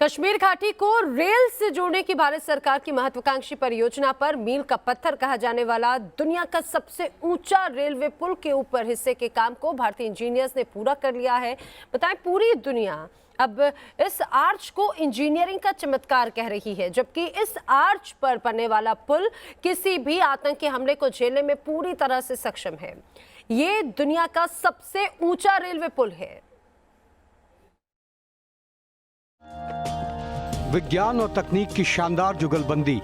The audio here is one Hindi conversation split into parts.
कश्मीर घाटी को रेल से जोड़ने की भारत सरकार की महत्वाकांक्षी परियोजना पर मील का पत्थर कहा जाने वाला दुनिया का सबसे ऊंचा रेलवे पुल के ऊपर हिस्से के काम को भारतीय इंजीनियर्स ने पूरा कर लिया है। बताएं, पूरी दुनिया अब इस आर्च को इंजीनियरिंग का चमत्कार कह रही है, जबकि इस आर्च पर बनने वाला पुल किसी भी आतंकी हमले को झेलने में पूरी तरह से सक्षम है। ये दुनिया का सबसे ऊंचा रेलवे पुल है। विज्ञान और तकनीक की शानदार जुगलबंदी।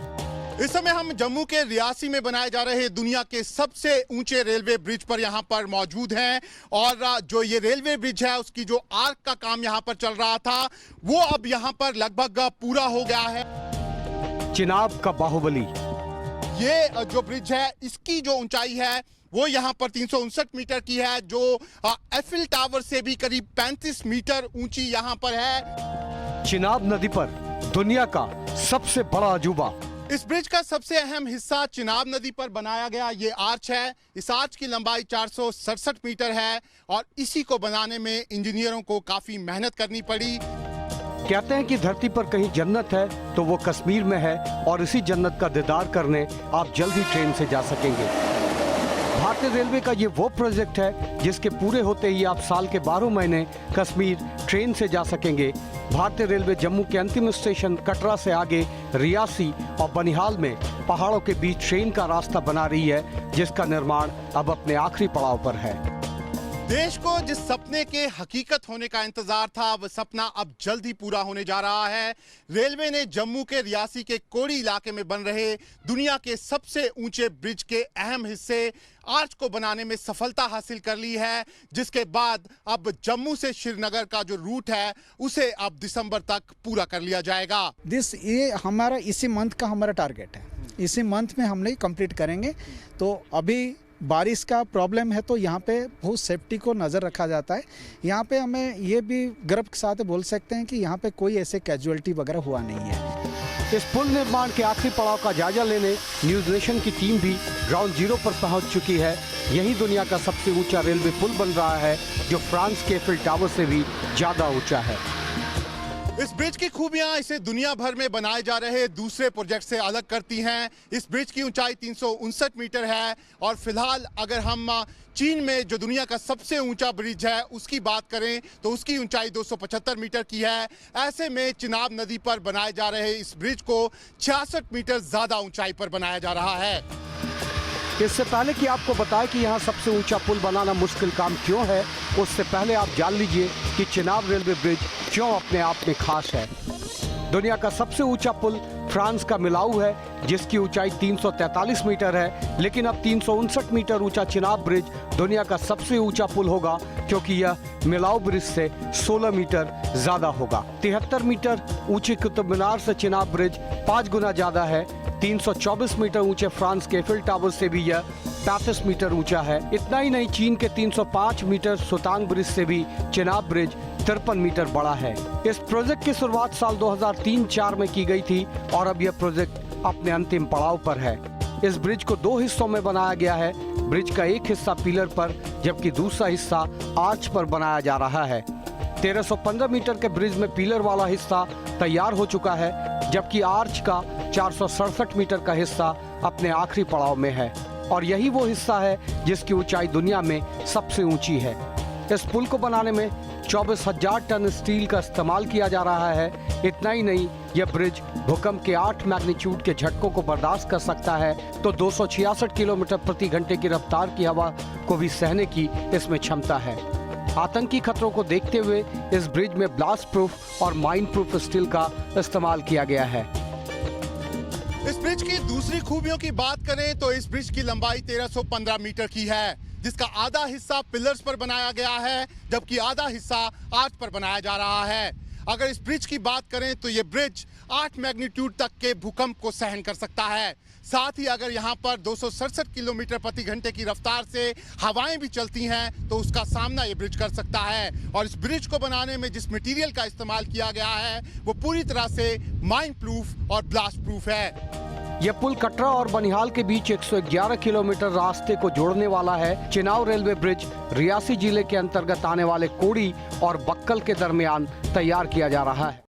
इस समय हम जम्मू के रियासी में बनाए जा रहे दुनिया के सबसे ऊंचे रेलवे ब्रिज पर यहां पर मौजूद हैं और जो ये रेलवे ब्रिज है उसकी जो आर्क का काम यहां पर चल रहा था वो अब यहां पर लगभग पूरा हो गया है। चिनाब का बाहुबली। ये जो ब्रिज है इसकी जो ऊंचाई है वो यहाँ पर 359 मीटर की है, जो एफिल टावर से भी करीब 35 मीटर ऊंची यहाँ पर है। चिनाब नदी पर दुनिया का सबसे बड़ा अजूबा। इस ब्रिज का सबसे अहम हिस्सा चिनाब नदी पर बनाया गया ये आर्च है। इस आर्च की लंबाई 467 मीटर है और इसी को बनाने में इंजीनियरों को काफी मेहनत करनी पड़ी। कहते हैं कि धरती पर कहीं जन्नत है तो वो कश्मीर में है और इसी जन्नत का दीदार करने आप जल्द ही ट्रेन से जा सकेंगे। भारतीय रेलवे का ये वो प्रोजेक्ट है जिसके पूरे होते ही आप साल के 12 महीने कश्मीर ट्रेन से जा सकेंगे। भारतीय रेलवे जम्मू के अंतिम स्टेशन कटरा से आगे रियासी और बनिहाल में पहाड़ों के बीच ट्रेन का रास्ता बना रही है, जिसका निर्माण अब अपने आखिरी पड़ाव पर है। देश को जिस सपने के हकीकत होने का इंतजार था वह सपना अब जल्द ही पूरा होने जा रहा है। रेलवे ने जम्मू के रियासी के कोड़ी इलाके में बन रहे दुनिया के सबसे ऊंचे ब्रिज के अहम हिस्से आर्च को बनाने में सफलता हासिल कर ली है, जिसके बाद अब जम्मू से श्रीनगर का जो रूट है उसे अब दिसंबर तक पूरा कर लिया जाएगा। ये हमारा इसी मंथ का हमारा टारगेट है, इसी मंथ में हम लोग कंप्लीट करेंगे। तो अभी बारिश का प्रॉब्लम है तो यहाँ पे बहुत सेफ्टी को नज़र रखा जाता है। यहाँ पे हमें ये भी गर्व के साथ बोल सकते हैं कि यहाँ पे कोई ऐसे कैजुअलिटी वगैरह हुआ नहीं है। इस पुल निर्माण के आखिरी पड़ाव का जायजा लेने न्यूज नेशन की टीम भी ग्राउंड जीरो पर पहुंच चुकी है। यही दुनिया का सबसे ऊंचा रेलवे पुल बन रहा है, जो फ्रांस के एफिल टावर से भी ज्यादा ऊंचा है। इस ब्रिज की खूबियां इसे दुनिया भर में बनाए जा रहे दूसरे प्रोजेक्ट से अलग करती हैं। इस ब्रिज की ऊंचाई 359 मीटर है और फिलहाल अगर हम चीन में जो दुनिया का सबसे ऊंचा ब्रिज है उसकी बात करें तो उसकी ऊंचाई 275 मीटर की है। ऐसे में चिनाब नदी पर बनाए जा रहे इस ब्रिज को 66 मीटर ज्यादा ऊंचाई पर बनाया जा रहा है। इससे पहले कि आपको बताएं कि यहाँ सबसे ऊंचा पुल बनाना मुश्किल काम क्यों है, उससे पहले आप जान लीजिए कि चिनाब रेलवे ब्रिज क्यों अपने आप में खास है। दुनिया का सबसे ऊंचा पुल फ्रांस का मिलाऊ है, जिसकी ऊंचाई 343 मीटर है, लेकिन अब 359 मीटर ऊंचा चिनाब ब्रिज दुनिया का सबसे ऊंचा पुल होगा, क्योंकि यह मिलाऊ ब्रिज से 16 मीटर ज्यादा होगा। 73 मीटर ऊंची कुतुब मीनार से चिनाब ब्रिज 5 गुना ज्यादा है। 324 मीटर ऊंचे फ्रांस के एफिल टावर से भी यह 35 मीटर ऊंचा है। इतना ही नहीं, चीन के 305 मीटर सुतांग ब्रिज से भी चिनाब ब्रिज 53 मीटर बड़ा है। इस प्रोजेक्ट की शुरुआत साल 2003-04 में की गई थी और अब यह प्रोजेक्ट अपने अंतिम पड़ाव पर है। इस ब्रिज को 2 हिस्सों में बनाया गया है। ब्रिज का एक हिस्सा पिलर पर जबकि दूसरा हिस्सा आर्च पर बनाया जा रहा है। 1315 मीटर के ब्रिज में पिलर वाला हिस्सा तैयार हो चुका है, जबकि आर्च का 467 मीटर का हिस्सा अपने आखिरी पड़ाव में है और यही वो हिस्सा है जिसकी ऊंचाई दुनिया में सबसे ऊंची है। इस पुल को बनाने में 24,000 टन स्टील का इस्तेमाल किया जा रहा है। इतना ही नहीं, यह ब्रिज भूकंप के 8 मैग्नीट्यूड के झटकों को बर्दाश्त कर सकता है, तो 266 किलोमीटर प्रति घंटे की रफ्तार की हवा को भी सहने की इसमें क्षमता है। आतंकी खतरों को देखते हुए इस ब्रिज में ब्लास्ट प्रूफ और माइन प्रूफ स्टील का इस्तेमाल किया गया है। इस ब्रिज की दूसरी खूबियों की बात करें तो इस ब्रिज की लंबाई 1315 मीटर की है, जिसका आधा हिस्सा पिलर्स पर बनाया गया है जबकि आधा हिस्सा आर्च पर बनाया जा रहा है। अगर इस ब्रिज की बात करें तो ये ब्रिज 8 मैग्नीट्यूड तक के भूकंप को सहन कर सकता है। साथ ही अगर यहाँ पर 267 किलोमीटर प्रति घंटे की रफ्तार से हवाएं भी चलती हैं तो उसका सामना ये ब्रिज कर सकता है। और इस ब्रिज को बनाने में जिस मटेरियल का इस्तेमाल किया गया है वो पूरी तरह से माइन प्रूफ और ब्लास्ट प्रूफ है। यह पुल कटरा और बनिहाल के बीच 111 किलोमीटर रास्ते को जोड़ने वाला है। चिनाब रेलवे ब्रिज रियासी जिले के अंतर्गत आने वाले कोड़ी और बक्कल के दरमियान तैयार किया जा रहा है।